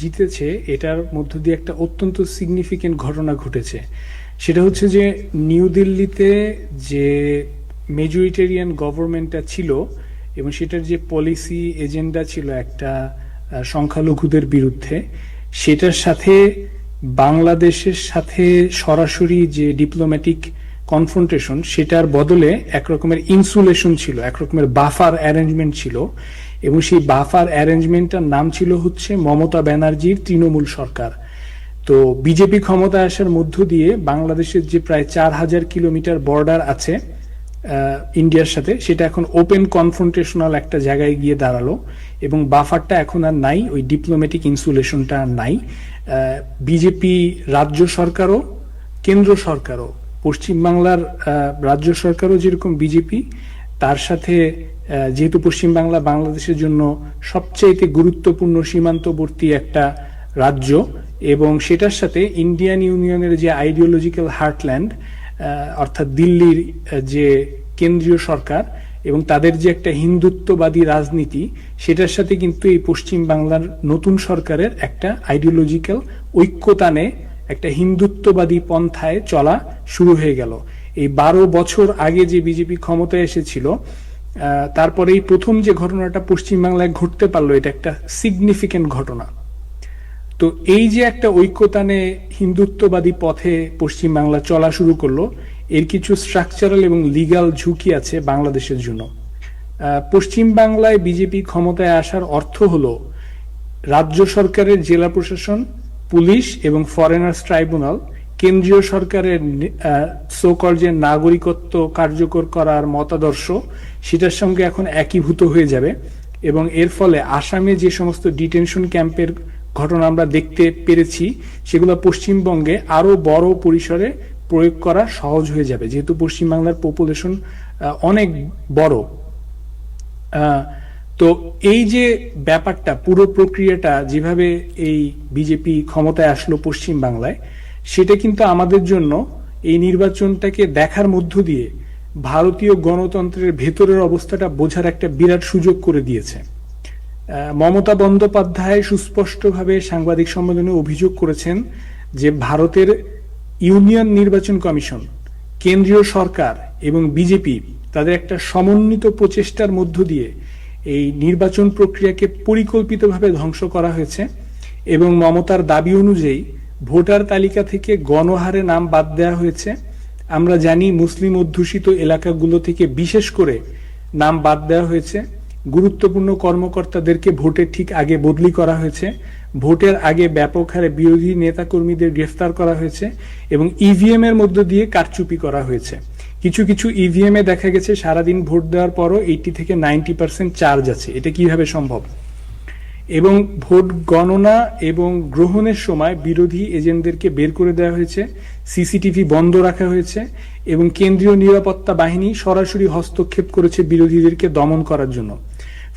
জিতেছে এটার মধ্য দিয়ে একটা অত্যন্ত সিগনিফিকেন্ট ঘটনা ঘটেছে। সেটা হচ্ছে যে নিউ দিল্লিতে যে মেজরিটেরিয়ান গভর্নমেন্টটা ছিল এবং সেটার যে পলিসি এজেন্ডা ছিল একটা সংখ্যালঘুদের বিরুদ্ধে, সেটার সাথে বাংলাদেশের সাথে সরাসরি যে ডিপ্লোম্যাটিক কনফ্রন্টেশন, সেটার বদলে একরকমের ইনসুলেশন ছিল, একরকমের বাফার অ্যারেঞ্জমেন্ট ছিল। এবং সেই বাফার অ্যারেঞ্জমেন্টটার নাম ছিল হচ্ছে মমতা ব্যানার্জির তৃণমূল সরকার। তো বিজেপি ক্ষমতা আসার মধ্য দিয়ে বাংলাদেশের যে প্রায় 4,000 কিলোমিটার বর্ডার আছে ইন্ডিয়ার সাথে, সেটা এখন ওপেন কনফ্রন্টেশনাল একটা জায়গায় গিয়ে দাঁড়ালো এবং বাফারটা এখন আর নাই, ওই ডিপ্লোম্যাটিক ইনসুলেশনটা আর নাই। বিজেপি রাজ্য সরকারও কেন্দ্র সরকারও, পশ্চিমবাংলার রাজ্য সরকারও যেরকম বিজেপি, তার সাথে যেহেতু পশ্চিমবাংলা বাংলাদেশের জন্য সবচাইতে গুরুত্বপূর্ণ সীমান্তবর্তী একটা রাজ্য, এবং সেটার সাথে ইন্ডিয়ান ইউনিয়নের যে আইডিওলজিক্যাল হার্টল্যান্ড অর্থাৎ দিল্লির যে কেন্দ্রীয় সরকার এবং তাদের যে একটা হিন্দুত্ববাদী রাজনীতি, সেটার সাথে কিন্তু এই পশ্চিম বাংলার নতুন সরকারের একটা আইডিওলজিক্যাল ঐক্যতানে একটা হিন্দুত্ববাদী পন্থায় চলা শুরু হয়ে গেল। এই 12 বছর আগে যে বিজেপি ক্ষমতায় এসেছিল, তারপরেই প্রথম যে ঘটনাটা পশ্চিমবাংলায় ঘটতে পারলো, এটা একটা সিগনিফিকেন্ট ঘটনা। তো এই যে একটা ঐক্যতানে হিন্দুত্ববাদী পথে পশ্চিমবাংলা চলা শুরু করলো, এর কিছু স্ট্রাকচারাল এবং লিগ্যাল ঝুঁকি আছে বাংলাদেশের জন্য। পশ্চিম বাংলায় বিজেপি ক্ষমতায় আসার অর্থ হলো রাজ্য সরকারের জেলা প্রশাসন, পুলিশ এবং ফরেনার্স ট্রাইব্যুনাল কেন্দ্রীয় সরকারের সোকল যে নাগরিকত্ব কার্যকর করার মতাদর্শ, সেটার সঙ্গে এখন একীভূত হয়ে যাবে। এবং এর ফলে আসামে যে সমস্ত ডিটেনশন ক্যাম্পের ঘটনা আমরা দেখতে পেরেছি, সেগুলো পশ্চিমবঙ্গে আরো বড় পরিসরে প্রয়োগ করা সহজ হয়ে যাবে, যেহেতু পশ্চিমবাংলার পপুলেশন অনেক বড়। তো এই যে ব্যাপারটা, পুরো প্রক্রিয়াটা যেভাবে এই বিজেপি ক্ষমতায় আসলো পশ্চিম বাংলায়, সেটা কিন্তু আমাদের জন্য এই নির্বাচনটাকে দেখার মধ্য দিয়ে ভারতীয় গণতন্ত্রের ভেতরের অবস্থাটা বোঝার একটা বিরাট সুযোগ করে দিয়েছে। মমতা বন্দ্যোপাধ্যায় সুস্পষ্টভাবে সাংবাদিক সম্মেলনে অভিযোগ করেছেন যে ভারতের ইউনিয়ন নির্বাচন কমিশন, কেন্দ্রীয় সরকার এবং বিজেপি তাদের একটা সমন্বিত প্রচেষ্টার মধ্য দিয়ে এই নির্বাচন প্রক্রিয়াকে পরিকল্পিতভাবে ধ্বংস করা হয়েছে। এবং মমতার দাবি অনুযায়ী ভোটার তালিকা থেকে গণহারে নাম বাদ দেওয়া হয়েছে। আমরা জানি মুসলিম অধ্যুষিত এলাকাগুলো থেকে বিশেষ করে নাম বাদ দেওয়া হয়েছে। গুরুত্বপূর্ণ কর্মকর্তাদেরকে ভোটের ঠিক আগে বদলি করা হয়েছে। ভোটের আগে ব্যাপক হারে বিরোধী নেতাকর্মীদের গ্রেফতার করা হয়েছে এবং ইভিএম এর মধ্য দিয়ে কারচুপি করা হয়েছে। কিছু কিছু ইভিএম এ দেখা গেছে সারাদিন ভোট দেওয়ার পরও 80 থেকে 90% চার্জ আছে। এটা কিভাবে সম্ভব? এবং ভোট গণনা এবং গ্রহণের সময় বিরোধী এজেন্টদেরকে বের করে দেওয়া হয়েছে, সিসিটিভি বন্ধ রাখা হয়েছে এবং কেন্দ্রীয় নিরাপত্তা বাহিনী সরাসরি হস্তক্ষেপ করেছে বিরোধীদেরকে দমন করার জন্য।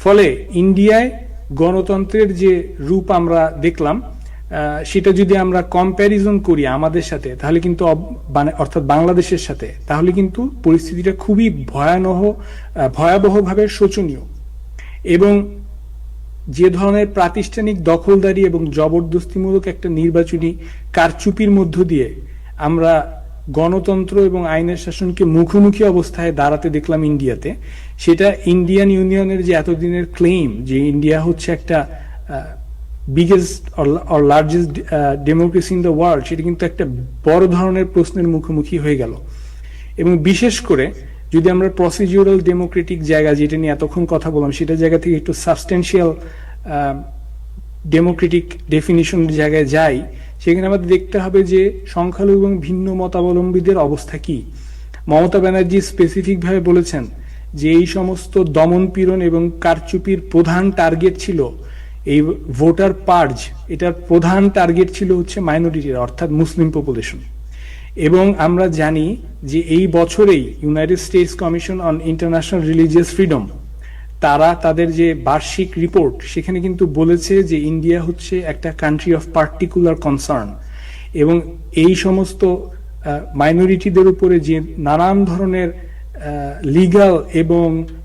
ফলে ইন্ডিয়ায় গণতন্ত্রের যে রূপ আমরা দেখলাম, সেটা যদি আমরা কম্প্যারিজন করি আমাদের সাথে, তাহলে কিন্তু অর্থাৎ বাংলাদেশের সাথে, তাহলে কিন্তু পরিস্থিতিটা খুবই ভয়াবহভাবে শোচনীয়। এবং যে ধরনের প্রাতিষ্ঠানিক দখলদারি এবং জবরদস্তিমূলক একটা নির্বাচনী কারচুপির মধ্য দিয়ে আমরা গণতন্ত্র এবং আইনের শাসনকে মুখোমুখি অবস্থায় দাঁড়াতে দেখলাম ইন্ডিয়াতে, সেটা ইন্ডিয়ান ইউনিয়নের যে এতদিনের ক্লেম যে ইন্ডিয়া হচ্ছে একটা biggest or largest democracy in the world, সেটা কিন্তু একটা বড় ধরনের প্রশ্নের মুখোমুখি হয়ে গেল। এবং বিশেষ করে যদি আমরা প্রসিডিউরাল ডেমোক্রেটিক জায়গা, যেটা নিয়ে এতক্ষণ কথা বললাম, সেটা জায়গা থেকে একটু সাবস্টেন্সিয়াল ডেমোক্রেটিক ডেফিনিশনের জায়গায় যাই, সেখানে আমাদের দেখতে হবে যে সংখ্যালঘু এবং ভিন্ন মতাবলম্বীদের অবস্থা কি। মমতা ব্যানার্জি স্পেসিফিকভাবে বলেছেন যে এই সমস্ত দমন পীড়ন এবং কারচুপির প্রধান টার্গেট ছিল এই ভোটার পার্জ, এটার প্রধান টার্গেট ছিল হচ্ছে মাইনরিটিরা, অর্থাৎ মুসলিম পপুলেশন। এবং আমরা জানি যে এই বছরেই United states commission on international religious freedom, তারা তাদের যে বার্ষিক রিপোর্ট, সেখানে কিন্তু বলেছে যে ইন্ডিয়া হচ্ছে একটা কান্ট্রি অফ পার্টিকুলার কনসার্ন। এবং এই সমস্ত মাইনরিটিদের উপরে যে নানান ধরনের লিগ্যাল এবং